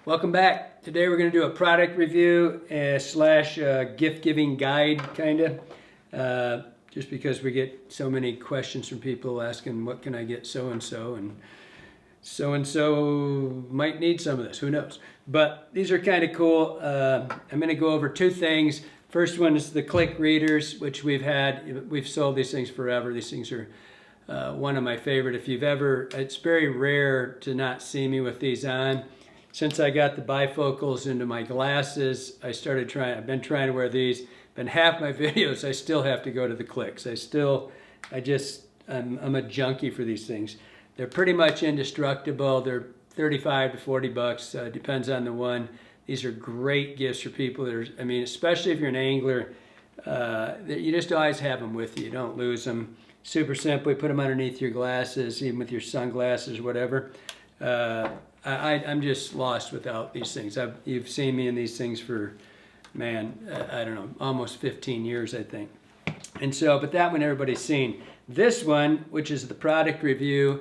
Welcome back. Today we're going to do a product review slash gift giving guide, kind of. Just because we get so many questions from people asking, what can I get so-and-so? And so-and-so might need some of this, who knows? But these are kind of cool. I'm going to go over two things. First one is the click readers, which we've sold these things forever. These things are one of my favorite. It's very rare to not see me with these on. Since I got the bifocals into my glasses, I've been trying to wear these. In half my videos, I still have to go to the clicks. I'm a junkie for these things. They're pretty much indestructible. They're 35 to 40 bucks, depends on the one. These are great gifts for people especially if you're an angler, you just always have them with you. You don't lose them. Super simple. You put them underneath your glasses, even with your sunglasses, whatever. I'm just lost without these things. You've seen me in these things for, I don't know, almost 15 years, I think. But that one everybody's seen. This one, which is the product review,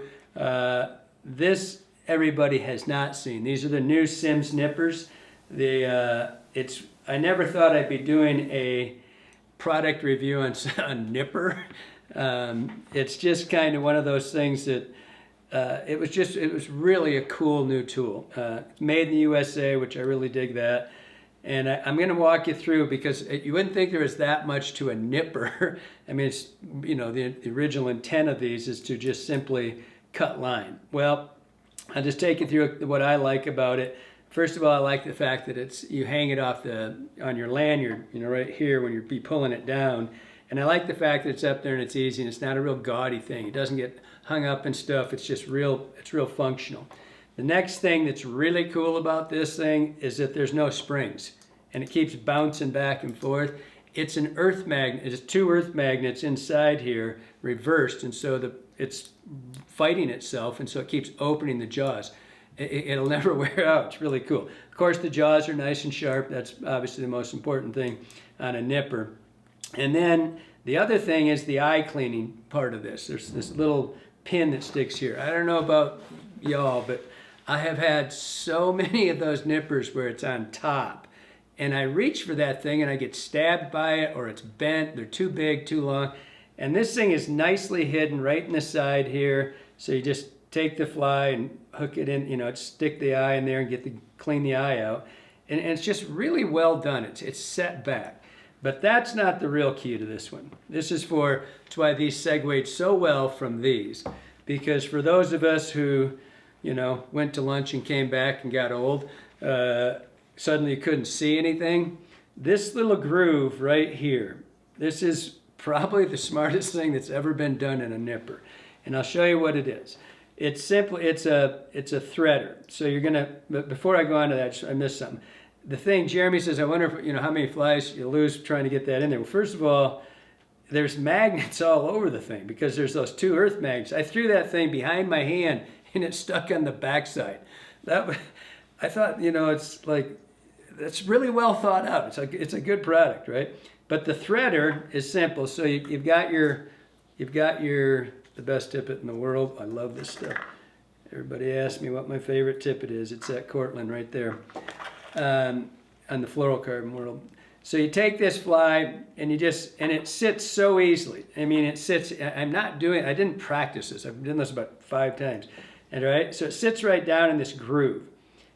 this everybody has not seen. These are the new Sims nippers. I never thought I'd be doing a product review on a nipper. It's just kind of one of those things that it was really a cool new tool. Made in the USA, which I really dig that. And I'm going to walk you through because you wouldn't think there was that much to a nipper. It's, the original intent of these is to just simply cut line. Well, I'll just take you through what I like about it. First of all, I like the fact that you hang it on your lanyard, right here when you're pulling it down. And I like the fact that it's up there and it's easy and it's not a real gaudy thing. It doesn't get hung up and stuff. It's just real functional. The next thing that's really cool about this thing is that there's no springs and it keeps bouncing back and forth. It's an earth magnet. It's two earth magnets inside here reversed, and so it's fighting itself, and so it keeps opening the jaws. It'll never wear out. It's really cool. Of course, the jaws are nice and sharp. That's obviously the most important thing on a nipper. And then the other thing is the eye cleaning part of this. There's this little pin that sticks here. I don't know about y'all, but I have had so many of those nippers where it's on top. And I reach for that thing and I get stabbed by it, or it's bent. They're too big, too long. And this thing is nicely hidden right in the side here. So you just take the fly and hook it in, stick the eye in there and clean the eye out. And it's just really well done. It's set back. But that's not the real key to this one. That's why these segued so well from these. Because for those of us who, went to lunch and came back and got old, suddenly couldn't see anything, this little groove right here, this is probably the smartest thing that's ever been done in a nipper. And I'll show you what it is. It's a threader. So but before I go on to that, I missed something. The thing, Jeremy says, I wonder if, how many flies you lose trying to get that in there. Well, first of all, there's magnets all over the thing because there's those two earth magnets. I threw that thing behind my hand and it stuck on the backside. I thought, that's really well thought out. It's a good product, right? But the threader is simple. So you've got the best tippet in the world. I love this stuff. Everybody asks me what my favorite tippet is. It's that Cortland right there. On the fluorocarbon world. So you take this fly and it sits so easily. I didn't practice this. I've done this about 5 times. So it sits right down in this groove.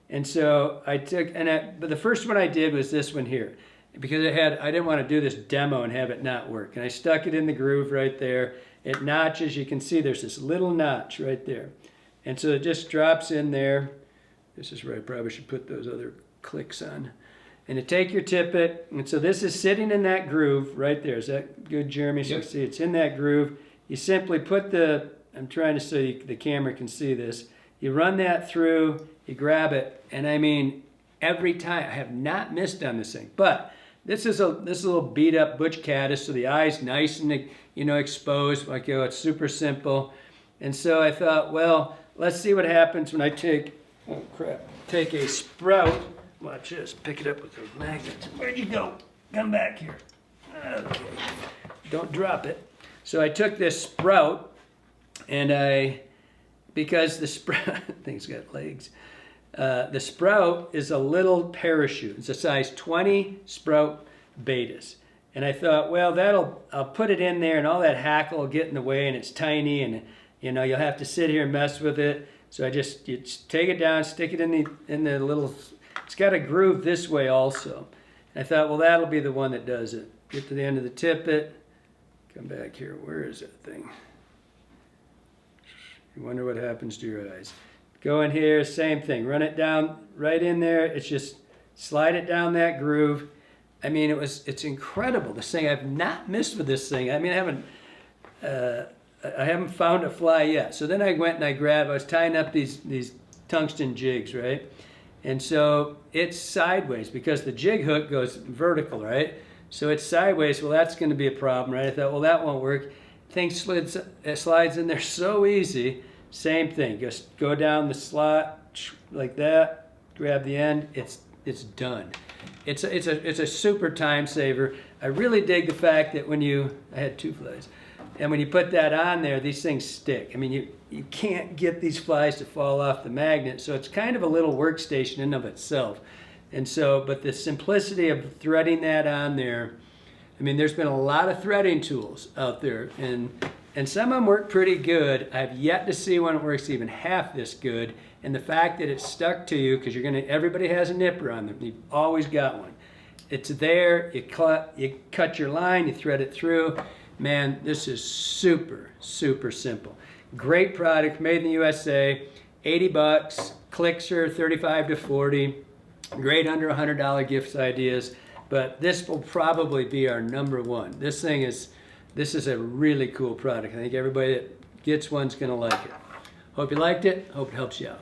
And so but the first one I did was this one here because I didn't want to do this demo and have it not work. And I stuck it in the groove right there. It notches. You can see there's this little notch right there. And so it just drops in there. This is where I probably should put those other clicks on. And you take your tippet, and so this is sitting in that groove right there. Is that good, Jeremy? So yep. See, it's in that groove. You simply put I'm trying to so the camera can see this. You run that through, you grab it, and every time, I have not missed on this thing. But this little beat up butch caddis, so the eye's nice and exposed. It's super simple. And so I thought, well, let's see what happens when I take a sprout. Watch this, pick it up with those magnets. Where'd you go? Come back here. Okay. Don't drop it. So I took this sprout and because the sprout, thing's got legs. The sprout is a little parachute. It's a size 20 sprout betas. And I thought, well, I'll put it in there and all that hackle will get in the way and it's tiny and you'll have to sit here and mess with it. So you just take it down, stick it in the little, it's got a groove this way also. And I thought, well, that'll be the one that does it. Get to the end of the tippet, come back here, where is that thing? You wonder what happens to your eyes. Go in here, same thing, run it down right in there. It's just slide it down that groove. I mean, it's incredible. This thing, I've not missed with this thing. I mean, I haven't found a fly yet. So then I went and I was tying up these tungsten jigs, right? And so it's sideways because the jig hook goes vertical, right? So it's sideways. Well, that's going to be a problem, right? I thought, well, that won't work. Thing slides in there so easy. Same thing. Just go down the slot like that. Grab the end. It's done. It's a super time saver. I really dig the fact that I had 2 flies, and when you put that on there, these things stick. I mean, you can't get these flies to fall off the magnet, so it's kind of a little workstation in and of itself. And so, but the simplicity of threading that on there, I mean, there's been a lot of threading tools out there, and some of them work pretty good. I've yet to see one that works even half this good. And the fact that it's stuck to you, because everybody has a nipper on them. You've always got one. It's there, you cut your line, you thread it through. Man, this is super, super simple. Great product, made in the USA, 80 bucks, Clixer, 35 to 40. Great under $100 gift ideas, but this will probably be our #1. This is a really cool product. I think everybody that gets one's gonna like it. Hope you liked it, hope it helps you out.